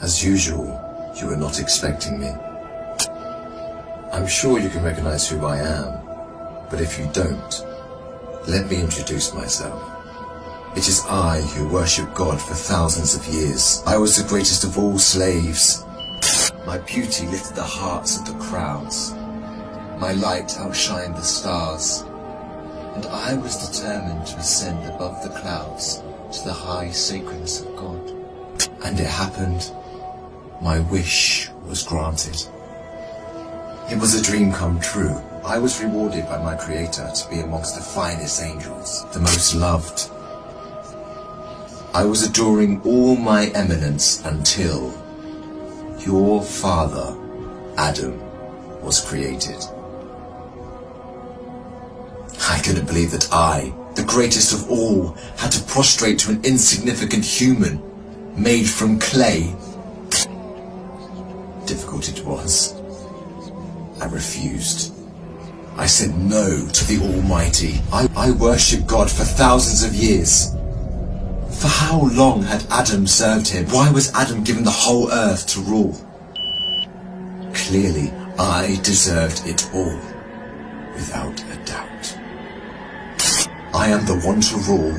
As usual, you were not expecting me. I'm sure you can recognize who I am, but if you don't, let me introduce myself. It is I who worship God for thousands of years. I was the greatest of all slaves. My beauty lifted the hearts of the crowds. My light outshined the stars. And I was determined to ascend above the clouds to the high sacredness of God. And it happened. My wish was granted. It was a dream come true. I was rewarded by my Creator to be amongst the finest angels, the most loved. I was adoring all my eminence until your father, Adam, was created. I couldn't believe that I, the greatest of all, had to prostrate to an insignificant human made from clay. Difficult it was. I refused. I said no to the Almighty. I worshipped God for thousands of years. For how long had Adam served him? Why was Adam given the whole earth to rule? Clearly, I deserved it all, without a doubt. I am the one to rule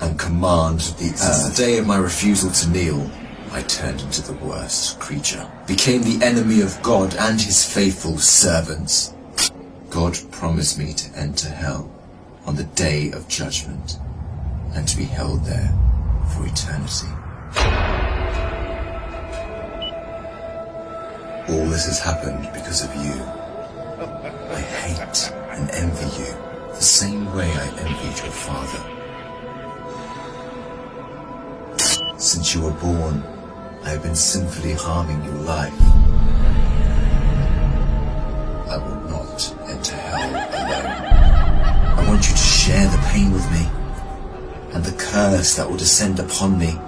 and command the earth. Since the day of my refusal to kneel, I turned into the worst creature, became the enemy of God and his faithful servants. God promised me to enter hell on the day of judgment and to be held there for eternity. All this has happened because of you. I hate and envy you the same way I envied your father. Since you were born, I have been sinfully harming your life. I will not enter hell alone. I want you to share the pain with me and the curse that will descend upon me.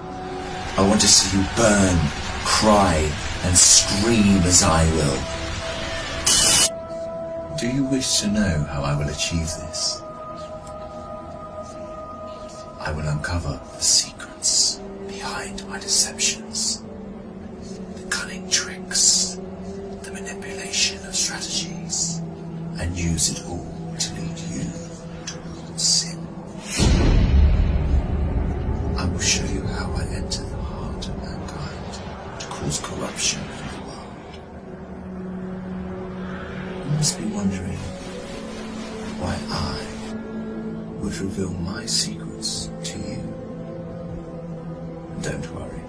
I want to see you burn, cry, and scream as I will. Do you wish to know how I will achieve this? I will uncover the secrets behind my deceptions, the cunning tricks, the manipulation of strategies, and use it all to lead you towards sin. I will show you how I enter the heart of mankind to cause corruption in the world. You must be wondering why I would reveal my secrets to you. Don't worry.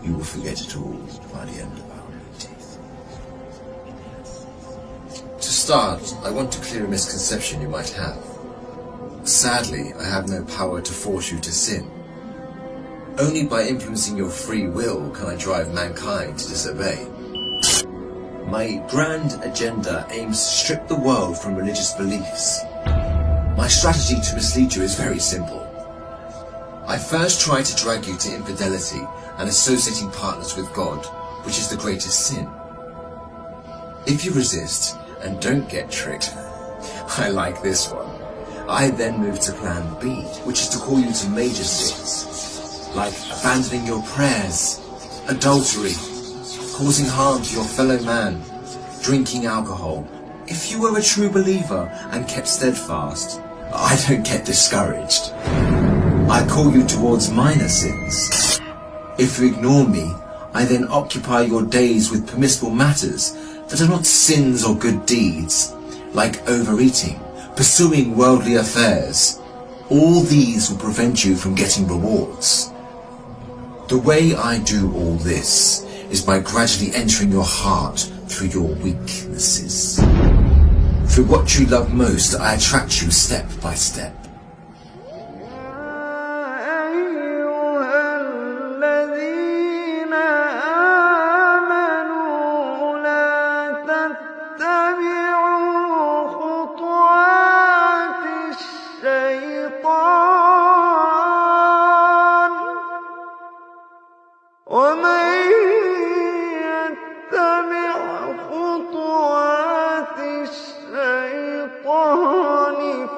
You will forget it all by the end of our teeth. To start, I want to clear a misconception you might have. Sadly, I have no power to force you to sin. Only by influencing your free will can I drive mankind to disobey. My grand agenda aims to strip the world from religious beliefs. My strategy to mislead you is very simple. I first try to drag you to infidelity and associating partners with God, which is the greatest sin. If you resist and don't get tricked, I like this one. I then move to plan B, which is to call you to major sins, like abandoning your prayers, adultery, causing harm to your fellow man, drinking alcohol. If you were a true believer and kept steadfast, I don't get discouraged. I call you towards minor sins. If you ignore me, I then occupy your days with permissible matters that are not sins or good deeds, like overeating, pursuing worldly affairs. All these will prevent you from getting rewards. The way I do all this is by gradually entering your heart through your weaknesses. Through what you love most, I attract you step by step.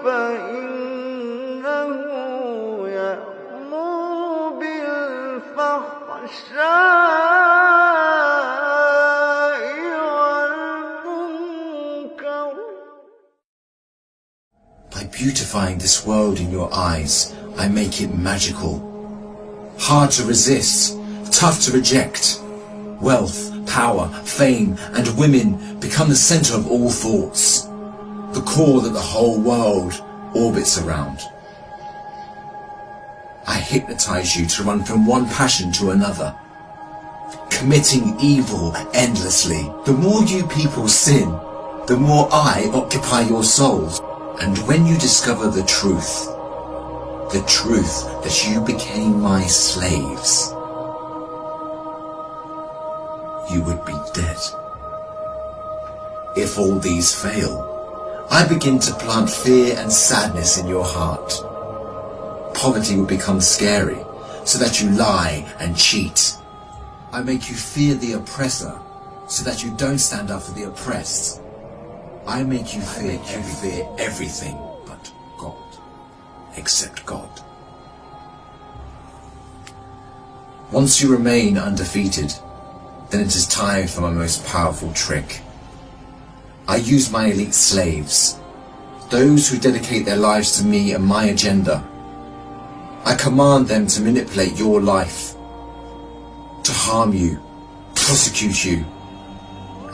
فإنه يأمر بالفحشاء Beautifying this world in your eyes, I make it magical. Hard to resist, tough to reject. Wealth, power, fame, and women become the center of all thoughts, the core that the whole world orbits around. I hypnotize you to run from one passion to another, committing evil endlessly. The more you people sin, the more I occupy your souls. And when you discover the truth that you became my slaves, you would be dead. If all these fail, I begin to plant fear and sadness in your heart. Poverty will become scary, so that you lie and cheat. I make you fear the oppressor, so that you don't stand up for the oppressed. I make you fear everything but God, except God. Once you remain undefeated, then it is time for my most powerful trick. I use my elite slaves, those who dedicate their lives to me and my agenda. I command them to manipulate your life, to harm you, prosecute you,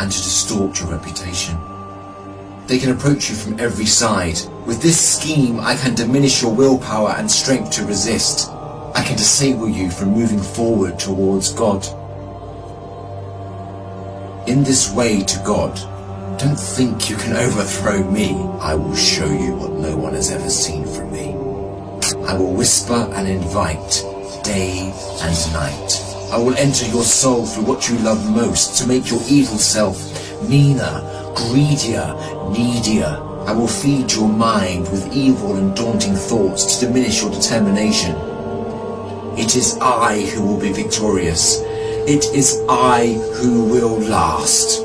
and to distort your reputation. They can approach you from every side. With this scheme, I can diminish your willpower and strength to resist. I can disable you from moving forward towards God. In this way to God, don't think you can overthrow me. I will show you what no one has ever seen from me. I will whisper and invite, day and night. I will enter your soul through what you love most to make your evil self meaner, greedier, needier. I will feed your mind with evil and daunting thoughts to diminish your determination. It is I who will be victorious. It is I who will last.